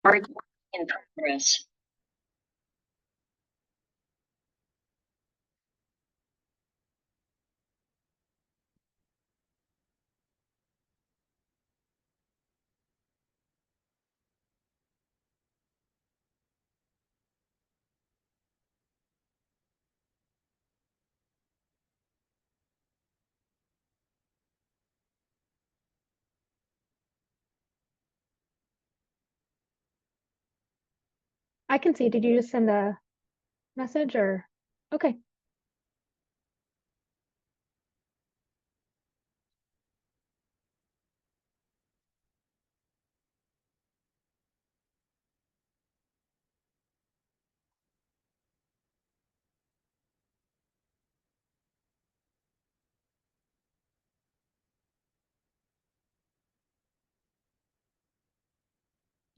Recording in progress. I can see. Did you just send a message or? Okay,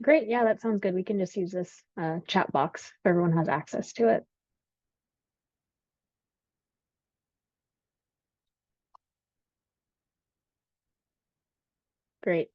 great. Yeah, that sounds good. We can just use this chat box if everyone has access to it. Great.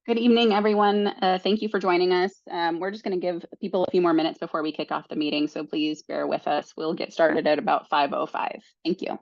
Good evening, everyone. Thank you for joining us. We're just going to give people a few more minutes before we kick off the meeting, so please bear with us. We'll get started at about 5:05. Thank you.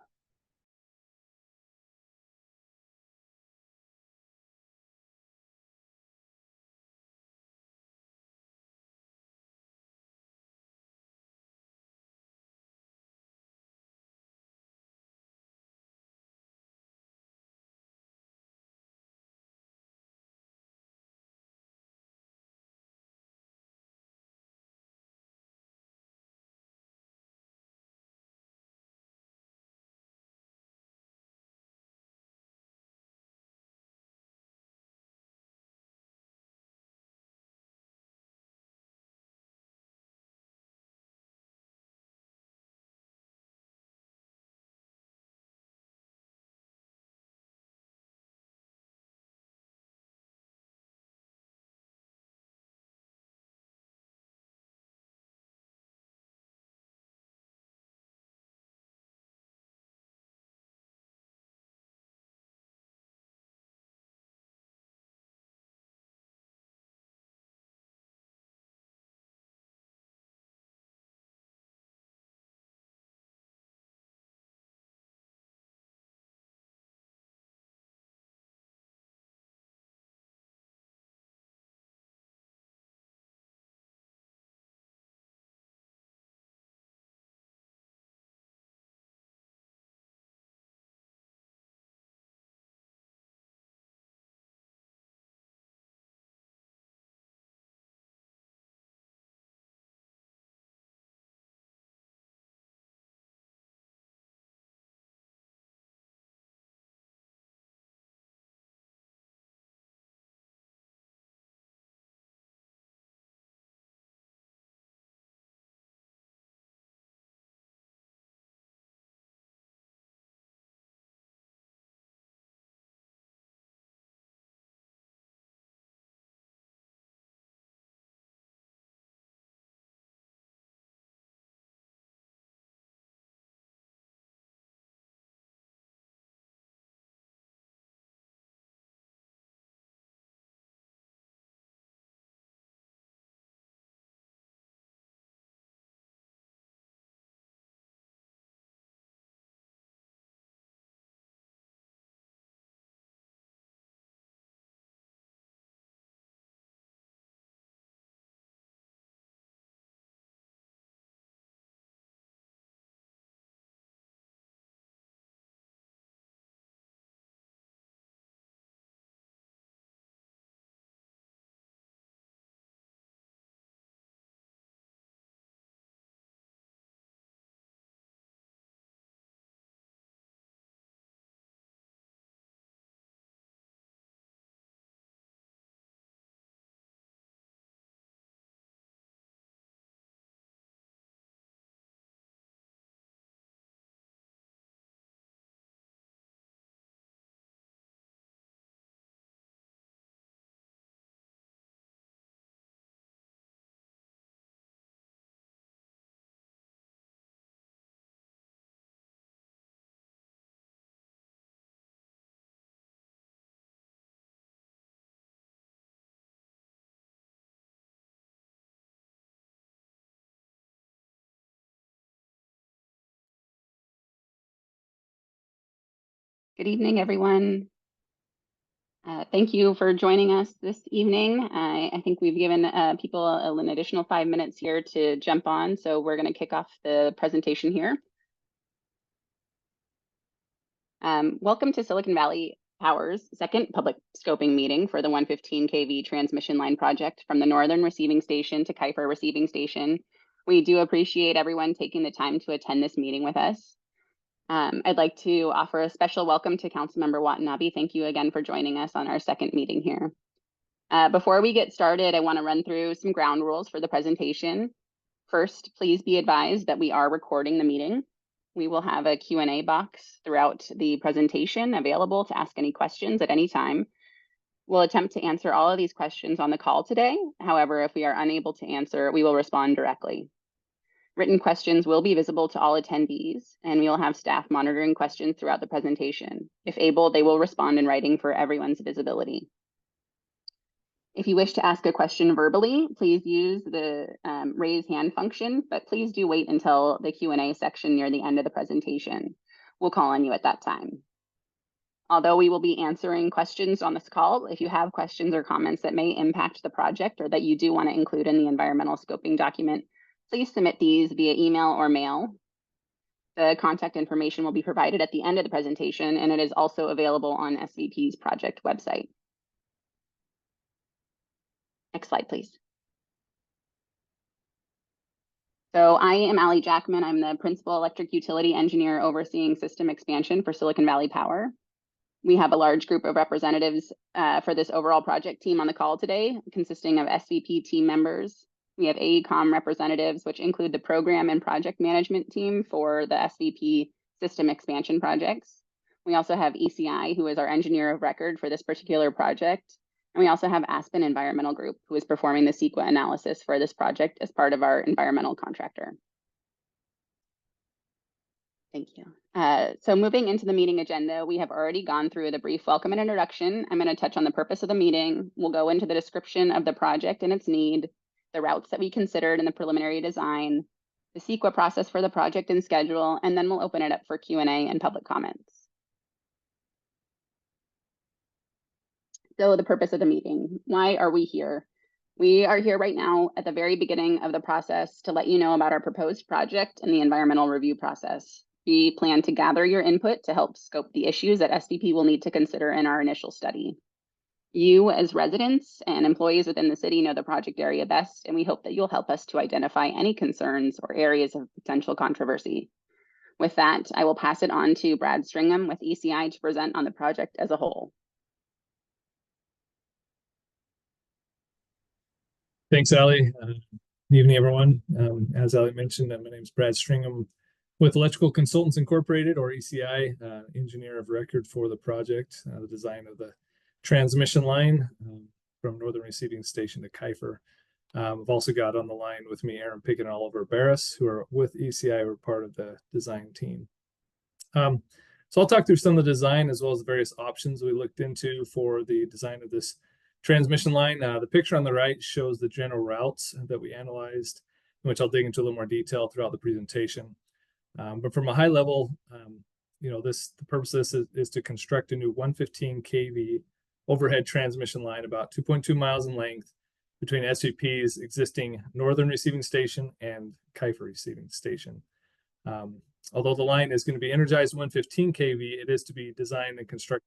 Good evening, everyone. Thank you for joining us this evening. I think we've given people an additional 5 minutes here to jump on, so we're going to kick off the presentation here. Welcome to Silicon Valley Power's second public scoping meeting for the 115 kV transmission line project from the Northern Receiving Station to Keifer Receiving Station. We do appreciate everyone taking the time to attend this meeting with us. I'd like to offer a special welcome to Councilmember Watanabe. Thank you again for joining us on our second meeting here. Before we get started, I want to run through some ground rules for the presentation. First, please be advised that we are recording the meeting. We will have a Q&A box throughout the presentation available to ask any questions at any time. We'll attempt to answer all of these questions on the call today. However, if we are unable to answer, we will respond directly. Written questions will be visible to all attendees, and we will have staff monitoring questions throughout the presentation. If able, they will respond in writing for everyone's visibility. If you wish to ask a question verbally, please use the raise hand function, but please do wait until the Q&A section near the end of the presentation. We'll call on you at that time. Although we will be answering questions on this call, if you have questions or comments that may impact the project or that you do want to include in the environmental scoping document, please submit these via email or mail. The contact information will be provided at the end of the presentation, and it is also available on SVP's project website. Next slide, please. So I am Allie Jackman. I'm the Principal Electric Utility Engineer overseeing system expansion for Silicon Valley Power. We have a large group of representatives for this overall project team on the call today, consisting of SVP team members. We have AECOM representatives, which include the program and project management team for the SVP system expansion projects. We also have ECI, who is our engineer of record for this particular project. And we also have Aspen Environmental Group, who is performing the CEQA analysis for this project as part of our environmental contractor. Thank you. So moving into the meeting agenda, we have already gone through the brief welcome and introduction. I'm going to touch on the purpose of the meeting. We'll go into the description of the project and its need, the routes that we considered in the preliminary design, the CEQA process for the project and schedule, and then we'll open it up for Q&A and public comments. So the purpose of the meeting, why are we here? We are here right now at the very beginning of the process to let you know about our proposed project and the environmental review process. We plan to gather your input to help scope the issues that SVP will need to consider in our initial study. You as residents and employees within the city know the project area best, and we hope that you'll help us to identify any concerns or areas of potential controversy. With that, I will pass it on to Brad Stringham with ECI to present on the project as a whole. Thanks, Allie. Good evening, everyone. As Allie mentioned, my name is Brad Stringham with Electrical Consultants Incorporated, or ECI, engineer of record for the project, the design of the transmission line from Northern Receiving Station to Keifer. I've also got on the line with me Aaron Pickett and Oliver Barris, who are with ECI, who are part of the design team. So I'll talk through some of the design as well as the various options we looked into for the design of this transmission line. The picture on the right shows the general routes that we analyzed, which I'll dig into a little more detail throughout the presentation. But from a high level, the purpose of this is to construct a new 115 kV overhead transmission line about 2.2 miles in length between SVP's existing Northern Receiving Station and Keifer Receiving Station. Although the line is going to be energized 115 kV, it is to be designed and constructed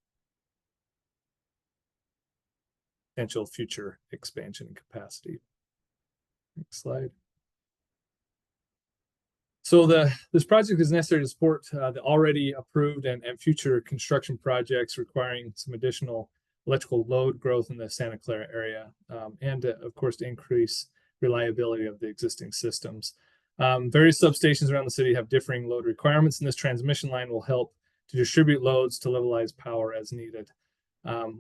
potential future expansion and capacity. Next slide. So this project is necessary to support the already approved and future construction projects requiring some additional electrical load growth in the Santa Clara area, and of course, to increase reliability of the existing systems. Various substations around the city have differing load requirements, and this transmission line will help to distribute loads to levelize power as needed.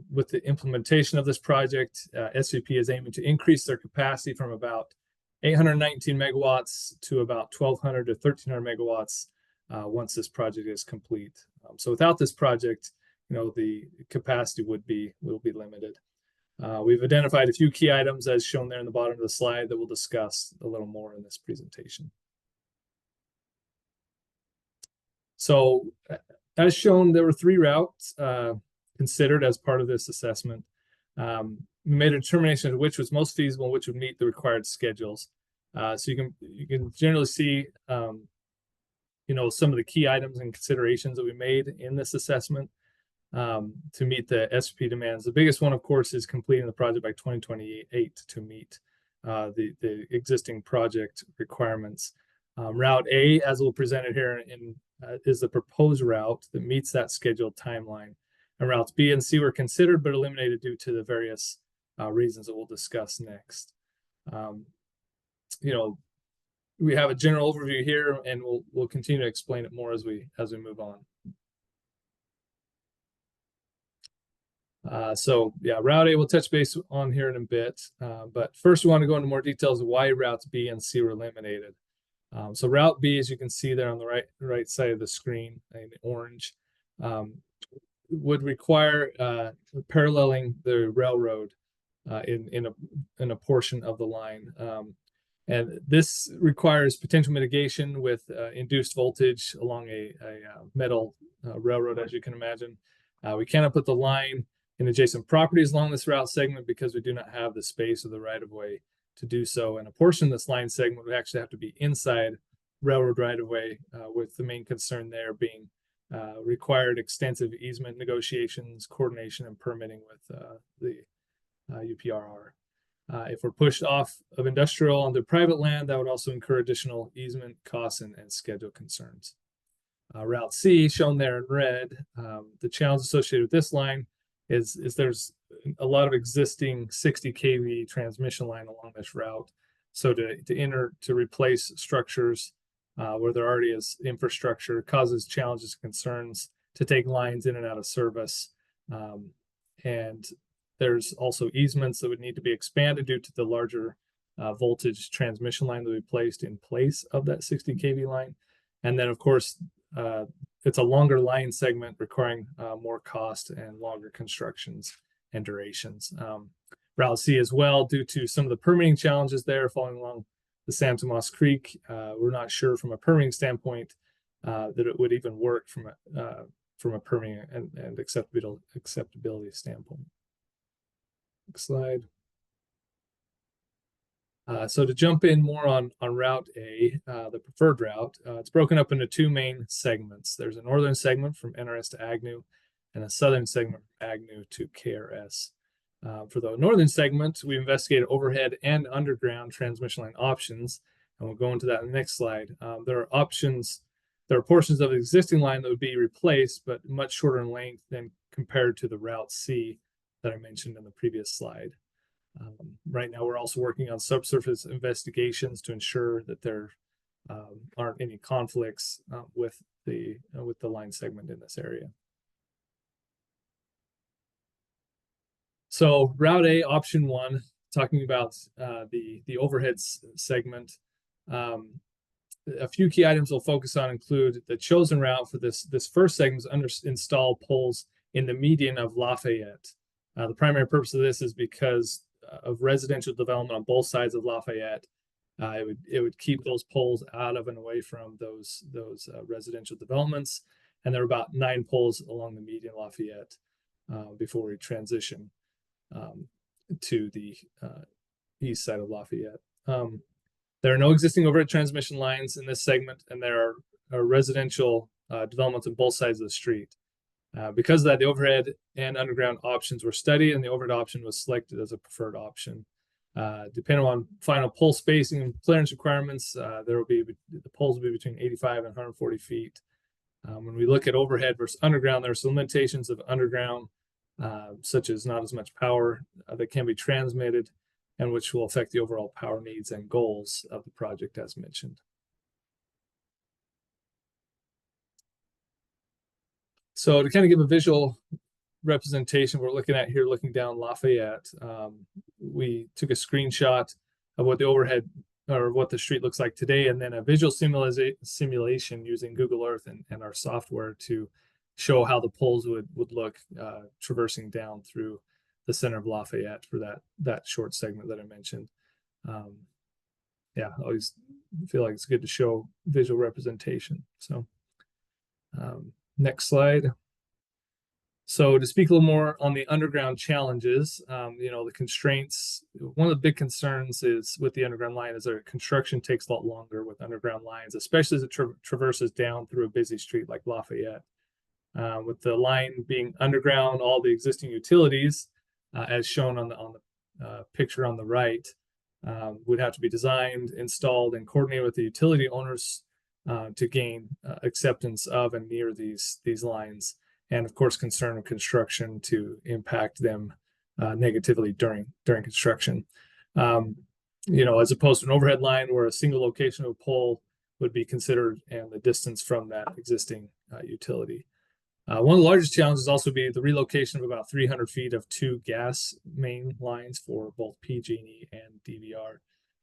With the implementation of this project, SVP is aiming to increase their capacity from about 819 megawatts to about 1,200 to 1,300 megawatts once this project is complete. So without this project, the capacity will be limited. We've identified a few key items as shown there in the bottom of the slide that we'll discuss a little more in this presentation. So as shown, there were 3 routes considered as part of this assessment. We made a determination of which was most feasible, which would meet the required schedules. So you can generally see, you know, some of the key items and considerations that we made in this assessment to meet the SPP demands. The biggest one, of course, is completing the project by 2028 to meet the existing project requirements. Route A, as we'll present it here, is the proposed route that meets that scheduled timeline. And routes B and C were considered but eliminated due to the various reasons that we'll discuss next. You know, we have a general overview here, and we'll continue to explain it more as we move on. So yeah, Route A we'll touch base on here in a bit, but first we want to go into more details of why routes B and C were eliminated. So Route B, as you can see there on the right side of the screen in orange, would require paralleling the railroad in a portion of the line. And this requires potential mitigation with induced voltage along a metal railroad, as you can imagine. We cannot put the line in adjacent properties along this route segment because we do not have the space or the right-of-way to do so. And a portion of this line segment would actually have to be inside railroad right-of-way, with the main concern there being required extensive easement negotiations, coordination, and permitting with the UPRR. If we're pushed off of industrial onto private land, that would also incur additional easement costs and schedule concerns. Route C, shown there in red, the challenge associated with this line is there's a lot of existing 60 kV transmission line along this route. So to replace structures where there already is infrastructure causes challenges and concerns to take lines in and out of service. And there's also easements that would need to be expanded due to the larger voltage transmission line that we placed in place of that 60 kV line. And then, of course, it's a longer line segment requiring more cost and longer constructions and durations. Route C as well, due to some of the permitting challenges there following along the Santa Moss Creek, we're not sure from a permitting standpoint that it would even work from a permitting and acceptability standpoint. Next slide. So to jump in more on Route A, the preferred route, it's broken up into 2 main segments. There's a northern segment from NRS to Agnew and a southern segment from Agnew to KRS. For the northern segment, we investigated overhead and underground transmission line options, and we'll go into that in the next slide. There are portions of the existing line that would be replaced, but much shorter in length than compared to the Route C that I mentioned in the previous slide. Right now, we're also working on subsurface investigations to ensure that there aren't any conflicts with the line segment in this area. So Route A, option 1, talking about the overhead segment. A few key items we'll focus on include the chosen route for this first segment is install poles in the median of Lafayette. The primary purpose of this is because of residential development on both sides of Lafayette. It would keep those poles out of and away from those residential developments. And there are about 9 poles along the median Lafayette before we transition to the east side of Lafayette. There are no existing overhead transmission lines in this segment, and there are residential developments on both sides of the street. Because of that, the overhead and underground options were studied, and the overhead option was selected as a preferred option. Depending on final pole spacing and clearance requirements, the poles will be between 85 and 140 feet. When we look at overhead versus underground, there are some limitations of underground, such as not as much power that can be transmitted, and which will affect the overall power needs and goals of the project as mentioned. So to kind of give a visual representation, we're looking at here, looking down Lafayette, we took a screenshot of what the overhead or what the street looks like today, and then a visual simulation using Google Earth and our software to show how the poles would look traversing down through the center of Lafayette for that short segment that I mentioned. Yeah, I always feel like it's good to show visual representation. So Next slide. So to speak a little more on the underground challenges, the constraints, one of the big concerns is with the underground line is that construction takes a lot longer with underground lines, especially as it traverses down through a busy street like Lafayette. With the line being underground, all the existing utilities, as shown on the picture on the right, would have to be designed, installed, and coordinated with the utility owners to gain acceptance of and near these lines. And of course, concern of construction to impact them negatively during construction. As opposed to an overhead line where a single location of a pole would be considered and the distance from that existing utility. One of the largest challenges also be the relocation of about 300 feet of two gas main lines for both PG&E and DVR.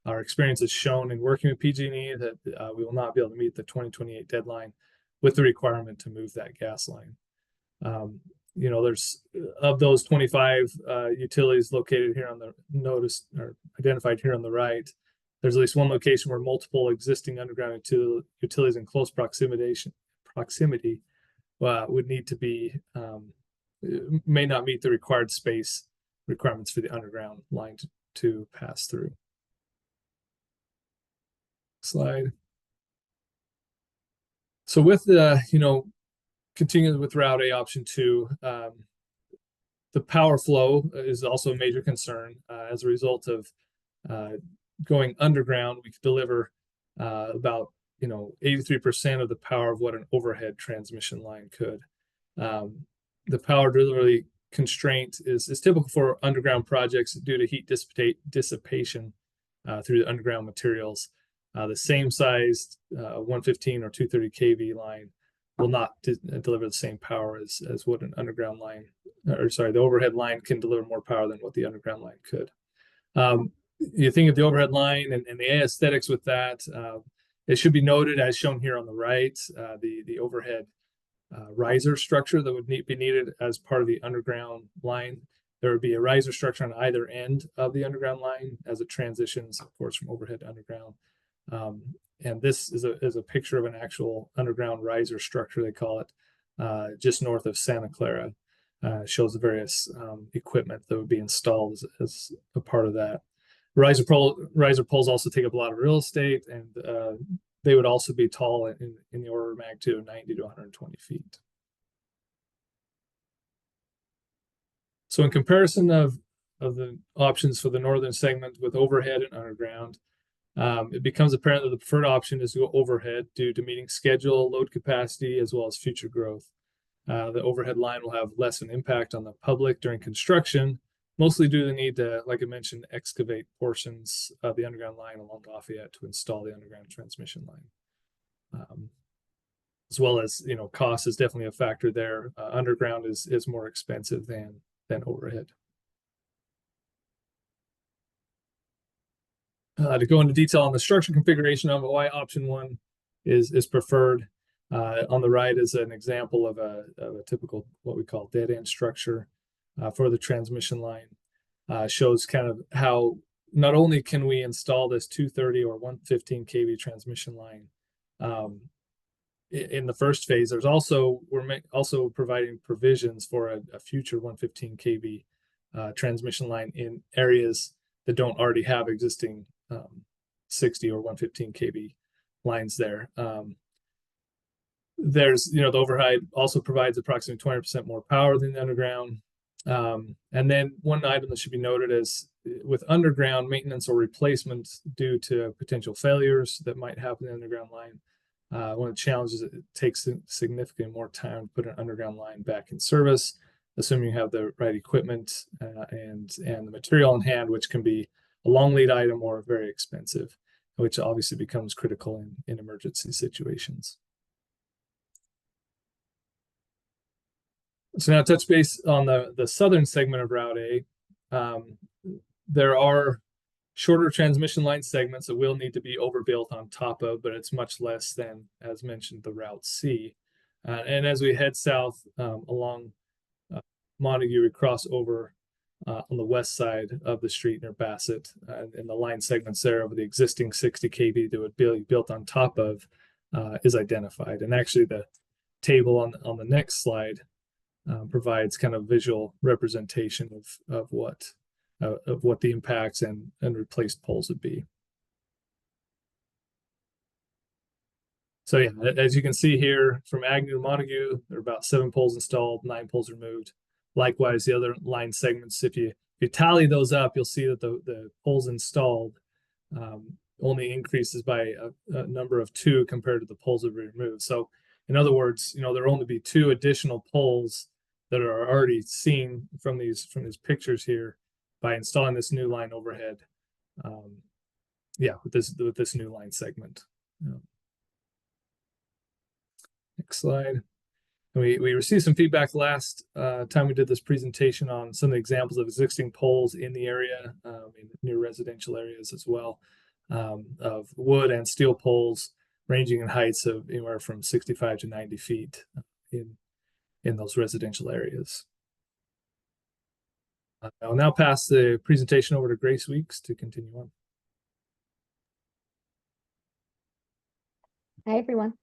Our experience has shown in working with PG&E that we will not be able to meet the 2028 deadline with the requirement to move that gas line. There's of those 25 utilities located here on the notice or identified here on the right, there's at least one location where multiple existing underground utilities in close proximity would need to be may not meet the required space requirements for the underground line to pass through. Slide. So with the continuing with Route A option 2, the power flow is also a major concern. As a result of going underground, we could deliver about 83% of the power of what an overhead transmission line could. The power delivery constraint is typical for underground projects due to heat dissipation through the underground materials. The same sized 115 or 230 kV line will not deliver the same power as what an underground line, the overhead line can deliver more power than what the underground line could. You think of the overhead line and the aesthetics with that. It should be noted, as shown here on the right, the overhead riser structure that would be needed as part of the underground line. There would be a riser structure on either end of the underground line as it transitions, of course, from overhead to underground. And this is a picture of an actual underground riser structure, they call it, just north of Santa Clara. Shows the various equipment that would be installed as a part of that. Riser poles also take up a lot of real estate, and they would also be tall in the order of magnitude of 90 to 120 feet. So in comparison of the options for the northern segment with overhead and underground, it becomes apparent that the preferred option is to go overhead due to meeting schedule, load capacity, as well as future growth. The overhead line will have less of an impact on the public during construction, mostly due to the need to, like I mentioned, excavate portions of the underground line along Lafayette to install the underground transmission line. As well as, cost is definitely a factor there. Underground is more expensive than overhead. To go into detail on the structure configuration of why option 1 is preferred. On the right is an example of a typical what we call dead end structure for the transmission line. Shows kind of how not only can we install this 230 or 115 kV transmission line in the first phase, we're also providing provisions for a future 115 kV transmission line in areas that don't already have existing 60 or 115 kV lines there. There's, the overhead also provides approximately 20% more power than the underground. And then one item that should be noted is with underground maintenance or replacement due to potential failures that might happen in the underground line. One of the challenges is it takes significantly more time to put an underground line back in service, assuming you have the right equipment and the material in hand, which can be a long lead item or very expensive, which obviously becomes critical in emergency situations. So now touch base on the southern segment of Route A. There are shorter transmission line segments that will need to be overbuilt on top of, but it's much less than, as mentioned, the Route C. And as we head south along Montague, we cross over on the west side of the street near Bassett, and the line segments there of the existing 60 kV that would be built on top of is identified. And actually the table on the next slide provides kind of visual representation of what the impacts and replaced poles would be. So yeah, as you can see here from Agnew to Montague, there are about 7 poles installed, 9 poles removed. Likewise, the other line segments, if you tally those up, you'll see that the poles installed only increases by a number of 2 compared to the poles that were removed. So in other words, there will only be 2 additional poles that are already seen from these pictures here by installing this new line overhead. With this new line segment. Next slide. We received some feedback last time we did this presentation on some of the examples of existing poles in the area, in near residential areas as well, of wood and steel poles ranging in heights of anywhere from 65 to 90 feet in those residential areas. I'll now pass the presentation over to Grace Weeks to continue on. Hi, everyone.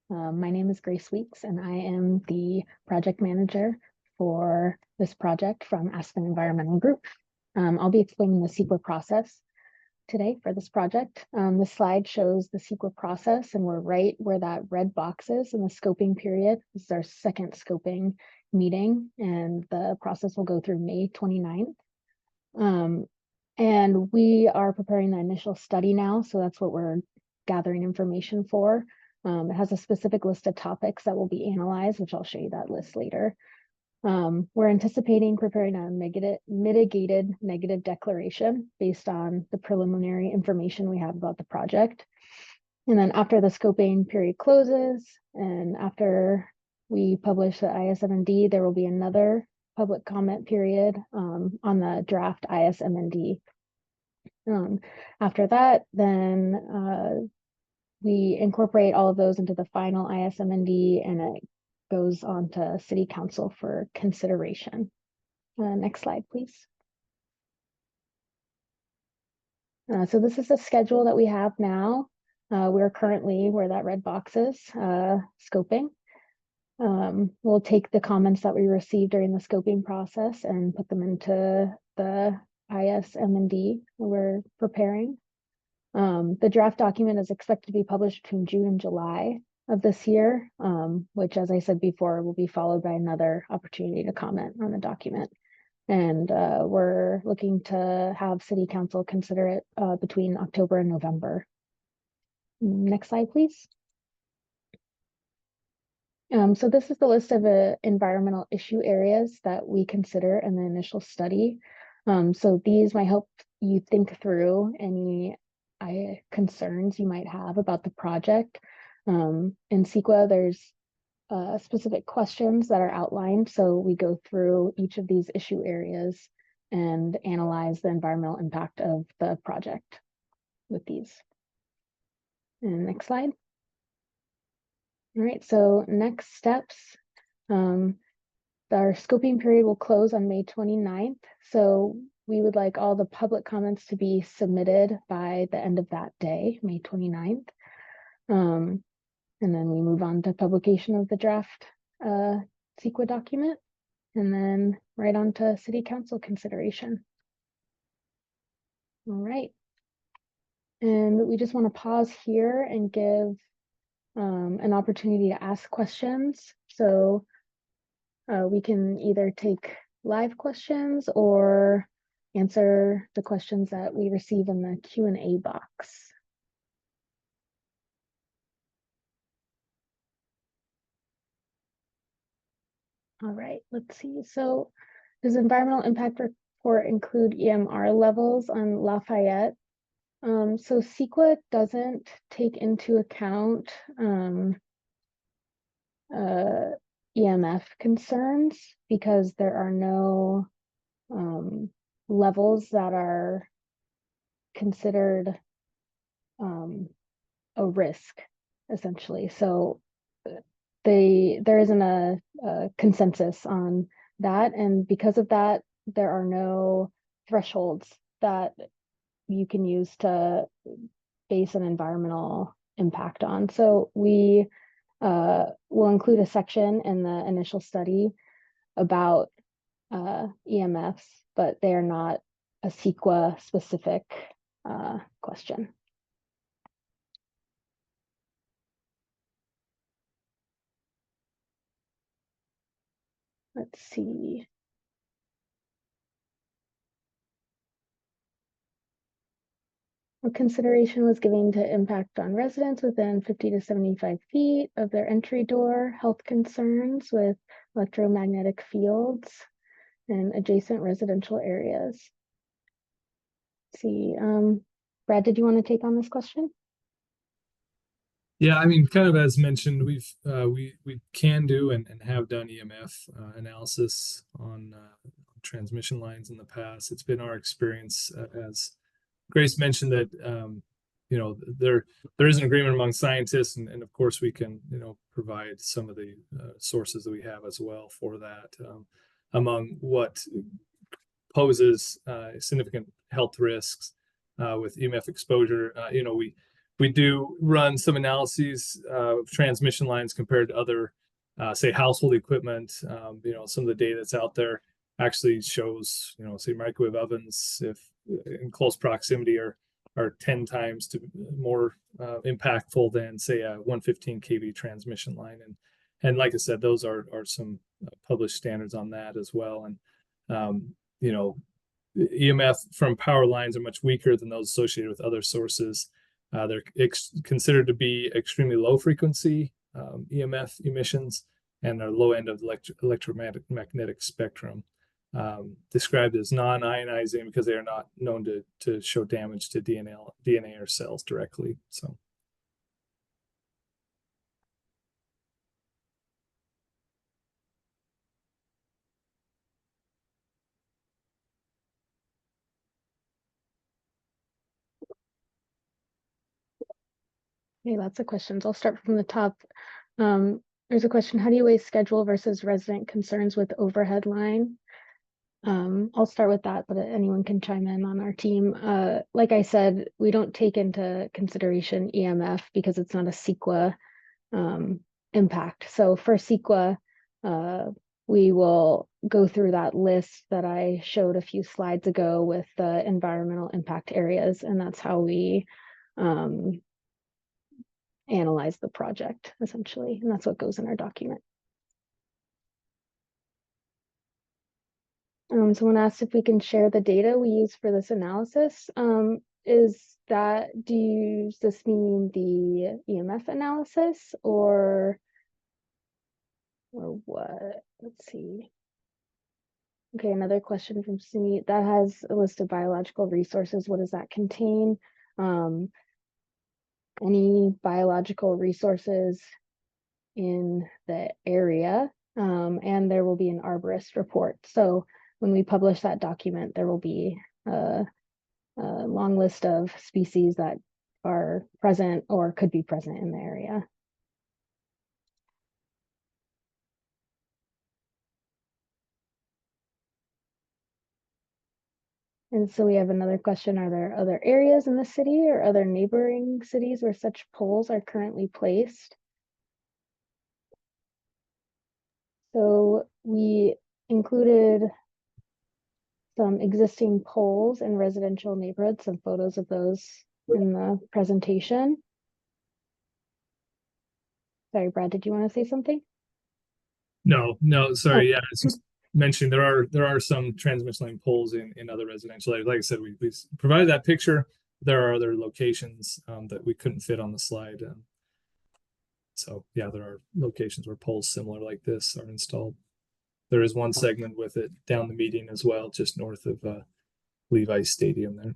My name is Grace Weeks, and I am the project manager for this project from Aspen Environmental Group. I'll be explaining the CEQA process today for this project. This slide shows the CEQA process, and we're right where that red box is in the scoping period. This is our second scoping meeting, and the process will go through May 29th. And we are preparing the initial study now, so that's what we're gathering information for. It has a specific list of topics that will be analyzed, which I'll show you that list later. We're anticipating preparing a mitigated negative declaration based on the preliminary information we have about the project. And then after the scoping period closes and after we publish the ISMND, there will be another public comment period on the draft ISMND. After that, then we incorporate all of those into the final ISMND, and it goes on to City Council for consideration. Next slide, please. So this is the schedule that we have now. We're currently where that red box is, scoping. We'll take the comments that we received during the scoping process and put them into the ISMND we're preparing. The draft document is expected to be published between June and July of this year, which, as I said before, will be followed by another opportunity to comment on the document. And we're looking to have City Council consider it between October and November. Next slide, please. So this is the list of environmental issue areas that we consider in the initial study. So these might help you think through any concerns you might have about the project. In CEQA, there's specific questions that are outlined. So we go through each of these issue areas and analyze the environmental impact of the project with these. And next slide. All right, so next steps. Our scoping period will close on May 29th. So we would like all the public comments to be submitted by the end of that day, May 29th. And then we move on to publication of the draft CEQA document, and then right on to City Council consideration. All right. And we just want to pause here and give an opportunity to ask questions. So we can either take live questions or answer the questions that we receive in the Q&A box. All right, let's see. So does environmental impact report include EMR levels on Lafayette? So CEQA doesn't take into account EMF concerns because there are no levels that are considered a risk, essentially. So there isn't a consensus on that, and because of that, there are no thresholds that you can use to base an environmental impact on. So we we'll include a section in the initial study about EMFs, but they are not a CEQA specific question. Let's see. What consideration was given to impact on residents within 50 to 75 feet of their entry door, health concerns with electromagnetic fields, and adjacent residential areas? Let's see, Brad, did you want to take on this question? Yeah, I mean, kind of as mentioned, we can do and have done EMF analysis on transmission lines in the past. It's been our experience, as Grace mentioned, that you know, there is an agreement among scientists, and of course we can, you know, provide some of the sources that we have as well for that, among what poses significant health risks with EMF exposure. You know, we do run some analyses of transmission lines compared to other, say, household equipment. You know, some of the data that's out there actually shows, you know, say microwave ovens, if in close proximity, are 10 times more impactful than, say, a 115 kV transmission line. And like I said, those are some published standards on that as well. And you know, EMF from power lines are much weaker than those associated with other sources. They're considered to be extremely low frequency EMF emissions, and are low end of the electromagnetic spectrum, described as non-ionizing because they are not known to show damage to DNA or cells directly. So. Okay, lots of questions. I'll start from the top. There's a question: how do you weigh schedule versus resident concerns with overhead line? I'll start with that, but anyone can chime in on our team. Like I said, we don't take into consideration EMF because it's not a CEQA impact. So for CEQA, we will go through that list that I showed a few slides ago with the environmental impact areas, and that's how we analyze the project, essentially, and that's what goes in our document. Someone asked if we can share the data we use for this analysis. Does this mean the EMF analysis or what? Let's see. Okay, another question from Sunit that has a list of biological resources. What does that contain? Any biological resources in the area, and there will be an arborist report. So when we publish that document, there will be a long list of species that are present or could be present in the area. And so we have another question: are there other areas in the city or other neighboring cities where such poles are currently placed? So we included some existing poles in residential neighborhoods, some photos of those in the presentation. Sorry, Brad, did you want to say something? No, sorry. Yeah, it's just mentioning there are some transmission line poles in other residential areas. Like I said, we provided that picture. There are other locations that we couldn't fit on the slide. So yeah, there are locations where poles similar like this are installed. There is one segment with it down the median as well, just north of Levi's Stadium there.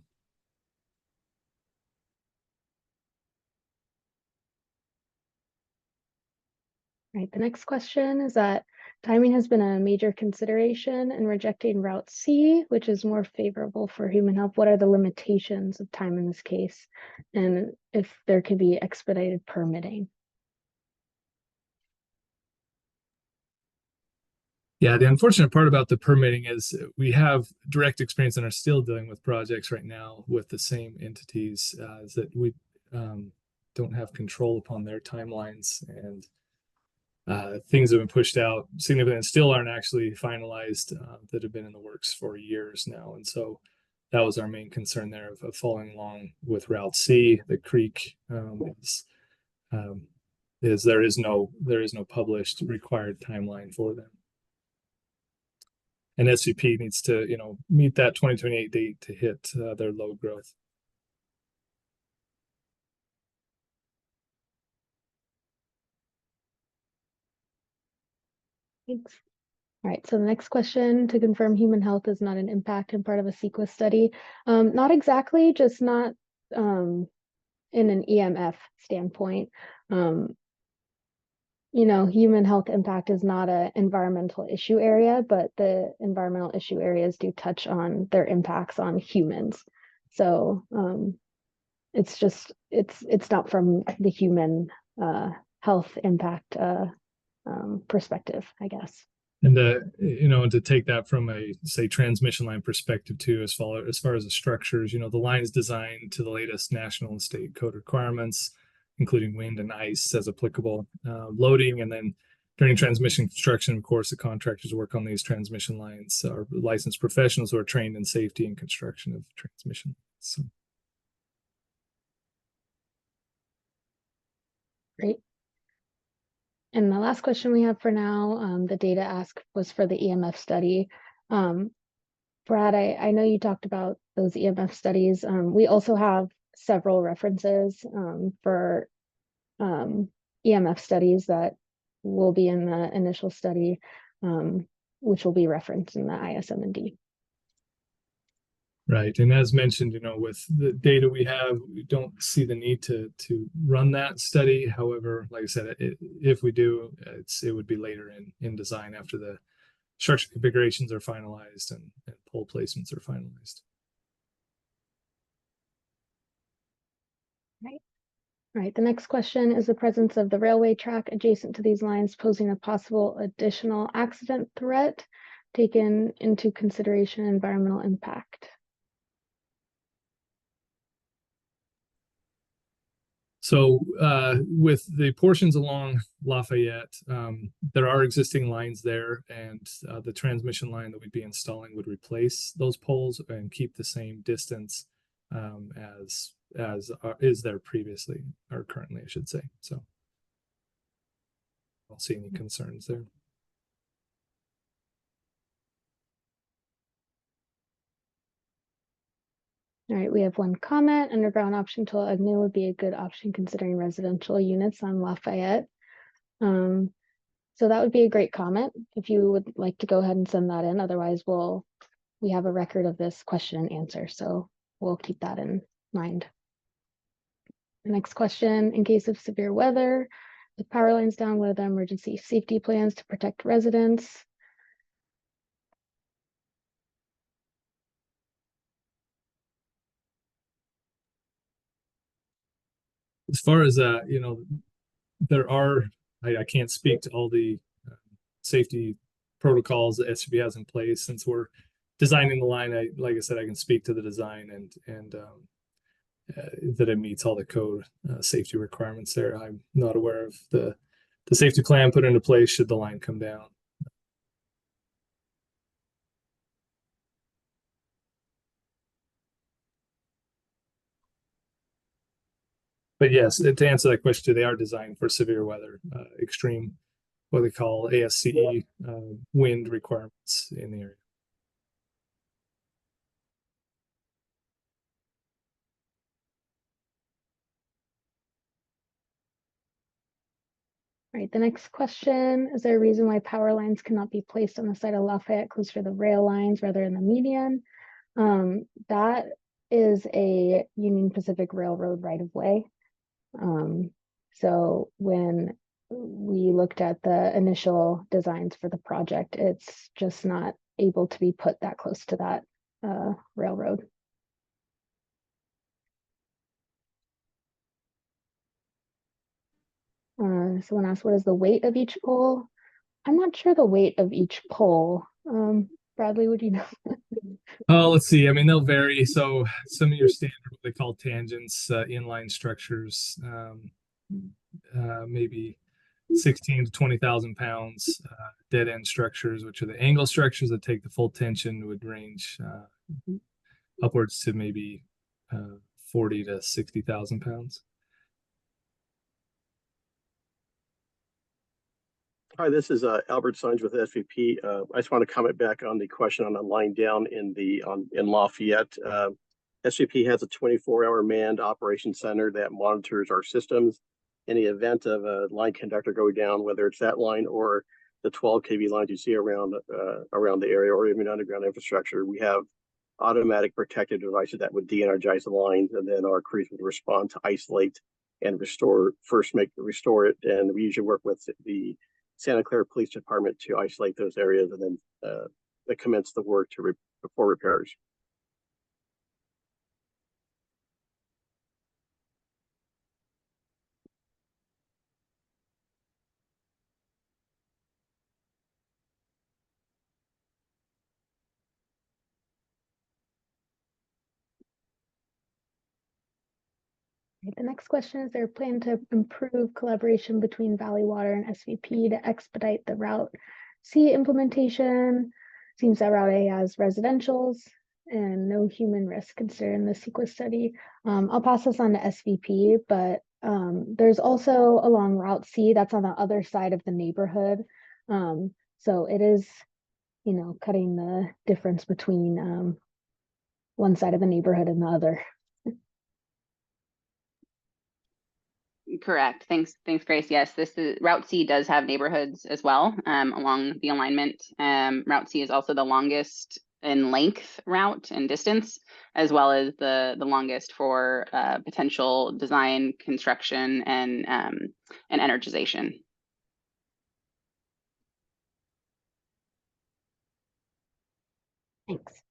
Right, the next question is that timing has been a major consideration in rejecting Route C, which is more favorable for human health. What are the limitations of time in this case? And if there could be expedited permitting? Yeah, the unfortunate part about the permitting is we have direct experience and are still dealing with projects right now with the same entities, is that we don't have control upon their timelines. And things have been pushed out significantly and still aren't actually finalized, that have been in the works for years now. And so that was our main concern there of following along with Route C. The creek is there is no published required timeline for them. And SVP needs to, meet that 2028 date to hit their load growth. Thanks. All right, so the next question, to confirm human health is not an impact and part of a CEQA study. Not exactly, just not in an EMF standpoint. Human health impact is not an environmental issue area, but the environmental issue areas do touch on their impacts on humans. So it's not from the human health impact perspective, I guess. And to take that from a, say, transmission line perspective too, as far as the structures, the line is designed to the latest national and state code requirements, including wind and ice as applicable, loading, and then during transmission construction, of course, the contractors work on these transmission lines are licensed professionals who are trained in safety and construction of transmission. So. Great. And the last question we have for now, the data asked was for the EMF study. Brad, I know you talked about those EMF studies. We also have several references for EMF studies that will be in the initial study, which will be referenced in the ISM&D. Right, and as mentioned, with the data we have, we don't see the need to run that study. However, like I said, if we do, it would be later in design after the structure configurations are finalized and pole placements are finalized. Right. All right, the next question is the presence of the railway track adjacent to these lines posing a possible additional accident threat, taken into consideration environmental impact. So with the portions along Lafayette, there are existing lines there, and the transmission line that we'd be installing would replace those poles and keep the same distance as is there previously, or currently, I should say. So I don't see any concerns there. All right, we have one comment. Underground option to Agnew would be a good option considering residential units on Lafayette. So that would be a great comment if you would like to go ahead and send that in. Otherwise, we have a record of this question and answer, so we'll keep that in mind. The next question, in case of severe weather, with power lines down, what are the emergency safety plans to protect residents? As far as there are, I can't speak to all the safety protocols that SVB has in place. Since we're designing the line, like I said, I can speak to the design and that it meets all the code safety requirements there. I'm not aware of the safety plan put into place should the line come down. But yes, to answer that question, they are designed for severe weather, extreme, what they call ASCE wind requirements in the area. All right, the next question, is there a reason why power lines cannot be placed on the side of Lafayette closer to the rail lines rather than the median? That is a Union Pacific Railroad right-of-way. So when we looked at the initial designs for the project, it's just not able to be put that close to that railroad. Someone asked, what is the weight of each pole? I'm not sure the weight of each pole. Bradley, would you know? Oh, let's see. I mean, they'll vary. So some of your standard, what they call tangents, inline structures, maybe 16 to 20,000 pounds. Dead end structures, which are the angle structures that take the full tension, would range upwards to maybe 40 to 60,000 pounds. Hi, this is Albert Sines with SVP. I just want to comment back on the question on the line down in Lafayette. SVP has a 24-hour manned operations center that monitors our systems. In the event of a line conductor going down, whether it's that line or the 12 kV lines you see around the area, or even underground infrastructure, we have automatic protective devices that would de-energize the lines, and then our crews would respond to isolate and restore it. And we usually work with the Santa Clara Police Department to isolate those areas, and then commence the work for repairs. The next question is, there a plan to improve collaboration between Valley Water and SVP to expedite the Route C implementation? Seems that Route A has residentials and no human risk considered in the CEQA study. I'll pass this on to SVP, but there's also along Route C, that's on the other side of the neighborhood. So it is, cutting the difference between one side of the neighborhood and the other. Correct. Thanks, Grace. Yes, this is Route C does have neighborhoods as well along the alignment. Route C is also the longest in length route and distance, as well as the longest for potential design, construction, and energization. Thanks.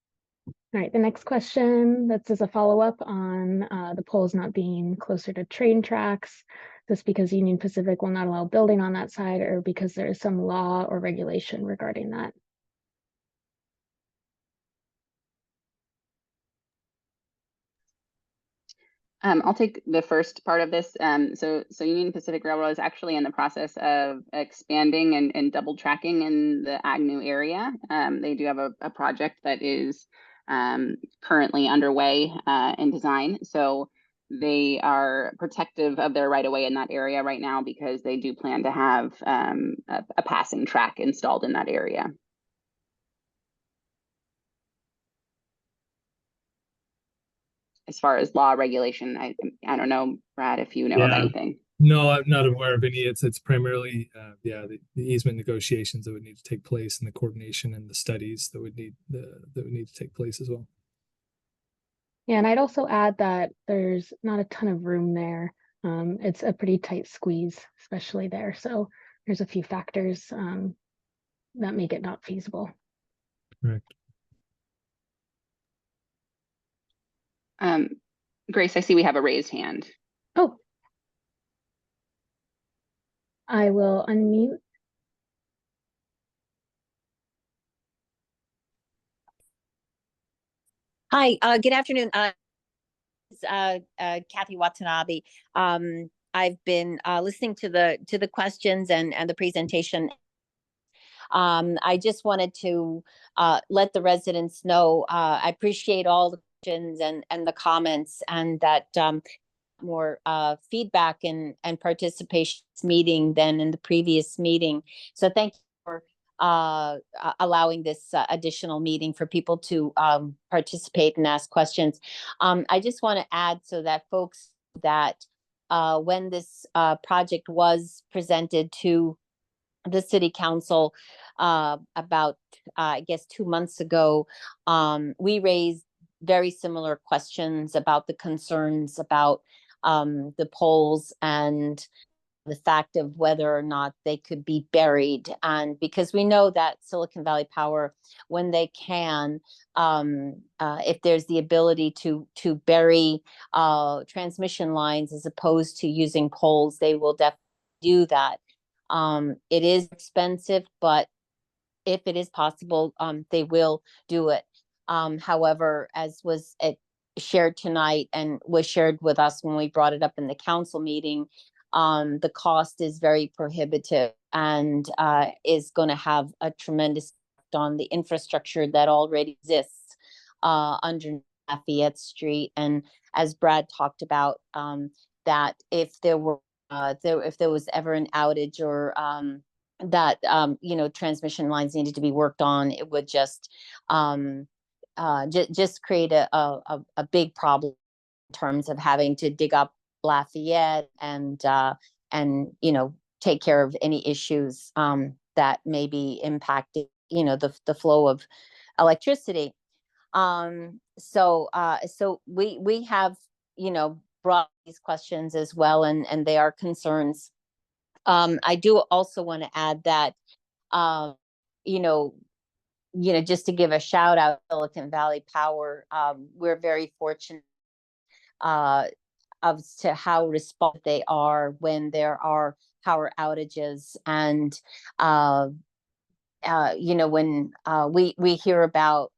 All right, the next question, that's as a follow-up on the poles not being closer to train tracks. Just because Union Pacific will not allow building on that side, or because there is some law or regulation regarding that? I'll take the first part of this. So Union Pacific Railroad is actually in the process of expanding and double tracking in the Agnew area. They do have a project that is currently underway in design. So they are protective of their right of way in that area right now, because they do plan to have a passing track installed in that area. As far as law regulation, I don't know, Brad, if you know of anything. No, I'm not aware of any. It's primarily the easement negotiations that would need to take place, and the coordination and the studies that would need to take place as well. Yeah, and I'd also add that there's not a ton of room there. It's a pretty tight squeeze, especially there. So there's a few factors that make it not feasible. Correct. Grace, I see we have a raised hand. Oh, I will unmute. Hi, good afternoon. Kathy Watanabe. I've been listening to the questions and the presentation. I just wanted to let the residents know I appreciate all the questions and the comments, and that more feedback and participation meeting than in the previous meeting. So thank you for allowing this additional meeting for people to participate and ask questions. I just want to add, so that folks, that when this project was presented to the city council about, I guess, 2 months ago, we raised very similar questions about the concerns about the poles and the fact of whether or not they could be buried. And because we know that Silicon Valley Power, when they can, if there's the ability to bury transmission lines as opposed to using poles, they will definitely do that. It is expensive, but if it is possible, they will do it. However, as was shared tonight and was shared with us when we brought it up in the council meeting, the cost is very prohibitive and is going to have a tremendous effect on the infrastructure that already exists under Lafayette Street. And as Brad talked about, that if there were if there was ever an outage or that transmission lines needed to be worked on, it would just create a big problem in terms of having to dig up Lafayette and take care of any issues that may be impacting the flow of electricity. So we have brought these questions as well, and they are concerns. I do also want to add that just to give a shout out, Silicon Valley Power, we're very fortunate as to how responsive they are when there are power outages. And when we hear about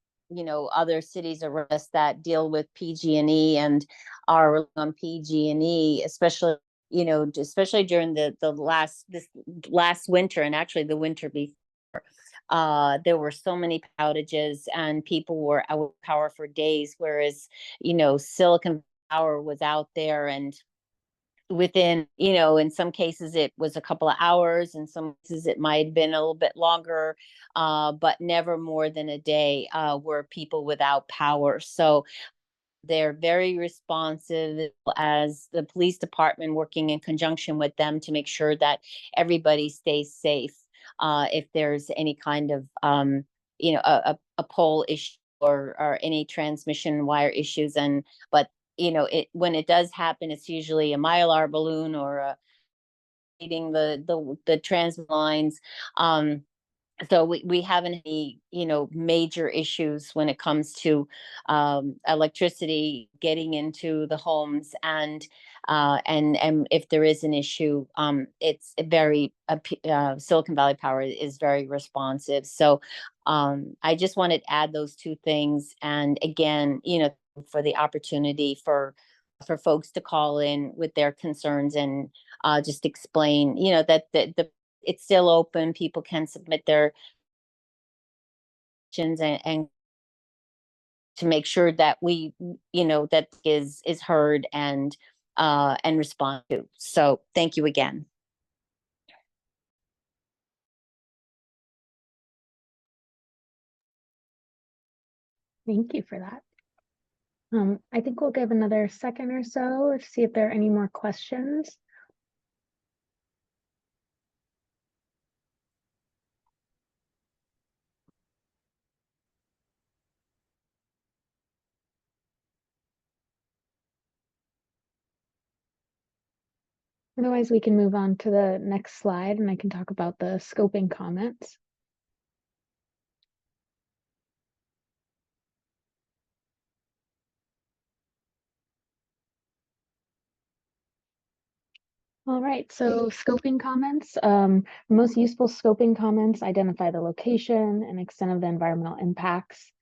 other cities around us that deal with PG&E and are on PG&E, especially during this last winter, and actually the winter before. There were so many outages and people were out of power for days, whereas Silicon Power was out there, and within in some cases it was a couple of hours, in some cases it might have been a little bit longer, but never more than a day were people without power. So they're very responsive, as the police department working in conjunction with them to make sure that everybody stays safe if there's any kind of a pole issue or any transmission wire issues. But when it does happen, it's usually a Mylar balloon or eating the transit lines. So we haven't any major issues when it comes to electricity getting into the homes, and if there is an issue, it's very Silicon Valley Power is very responsive. So I just wanted to add those two things, and again, for the opportunity for folks to call in with their concerns and just explain, that it's still open. People can submit their questions and to make sure that we, that is heard and respond to. So thank you again. Thank you for that. I think we'll give another second or so to see if there are any more questions. Otherwise, we can move on to the next slide and I can talk about the scoping comments. All right, so scoping comments. Most useful scoping comments identify the location and extent of the environmental impacts,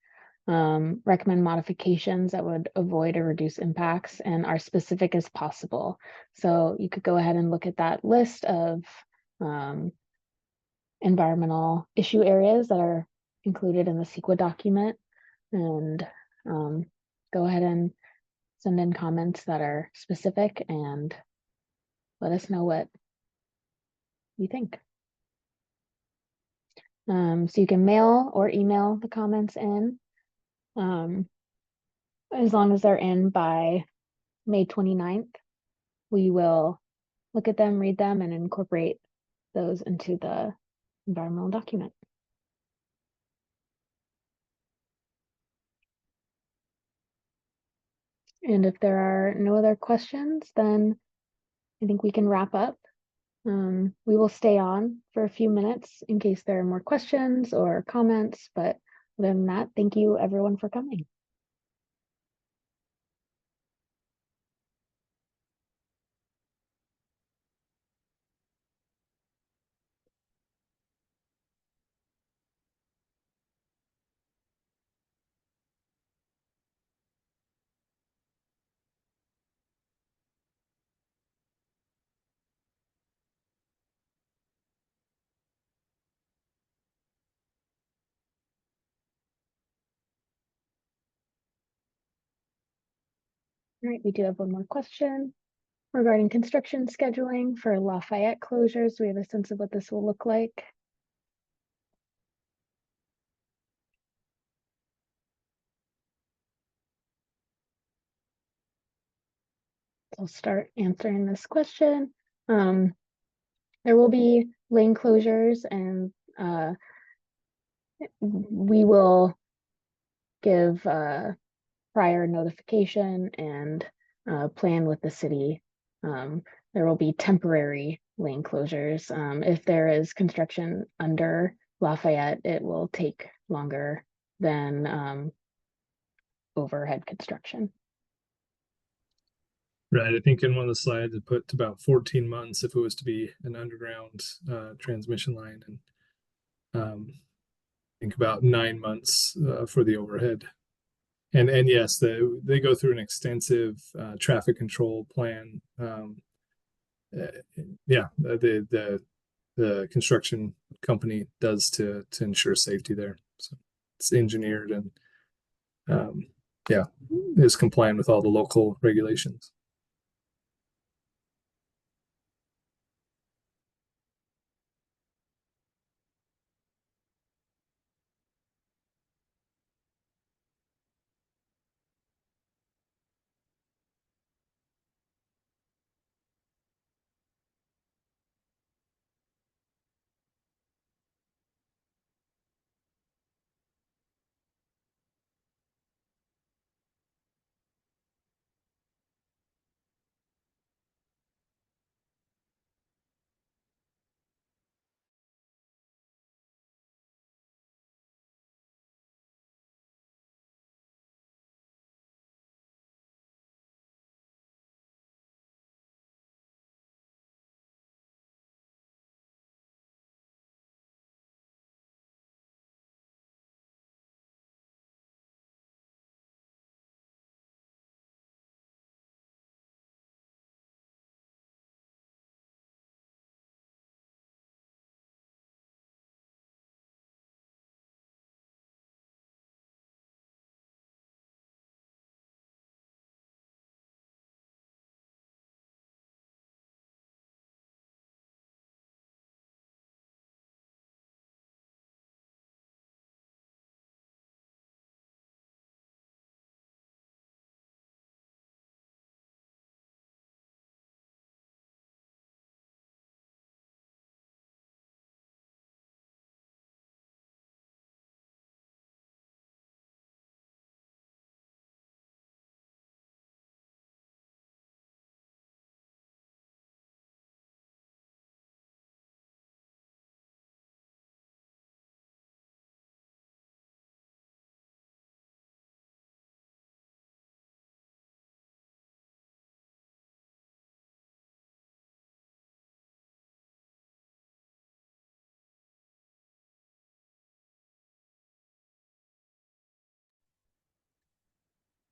recommend modifications that would avoid or reduce impacts, and are specific as possible. So you could go ahead and look at that list of environmental issue areas that are included in the CEQA document, and go ahead and send in comments that are specific and let us know what you think. So you can mail or email the comments in, as long as they're in by May 29th. We will look at them, read them, and incorporate those into the environmental document. And if there are no other questions, then I think we can wrap up. We will stay on for a few minutes in case there are more questions or comments, but other than that, thank you everyone for coming. All right, we do have one more question regarding construction scheduling for Lafayette closures. Do we have a sense of what this will look like? I'll start answering this question. There will be lane closures, and we will give prior notification and plan with the city. There will be temporary lane closures. If there is construction under Lafayette, it will take longer than overhead construction. Right. I think in one of the slides it put about 14 months if it was to be an underground transmission line, and I think about 9 months for the overhead. And yes, they go through an extensive traffic control plan. Yeah, the construction company does to ensure safety there. So it's engineered and yeah, is compliant with all the local regulations.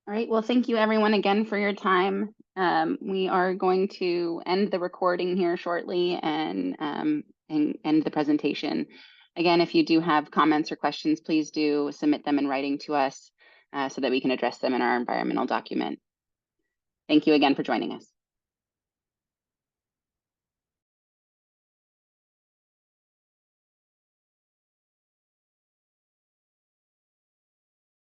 All right, well, thank you everyone again for your time. We are going to end the recording here shortly and end the presentation. Again, if you do have comments or questions, please do submit them in writing to us so that we can address them in our environmental document. Thank you again for joining us.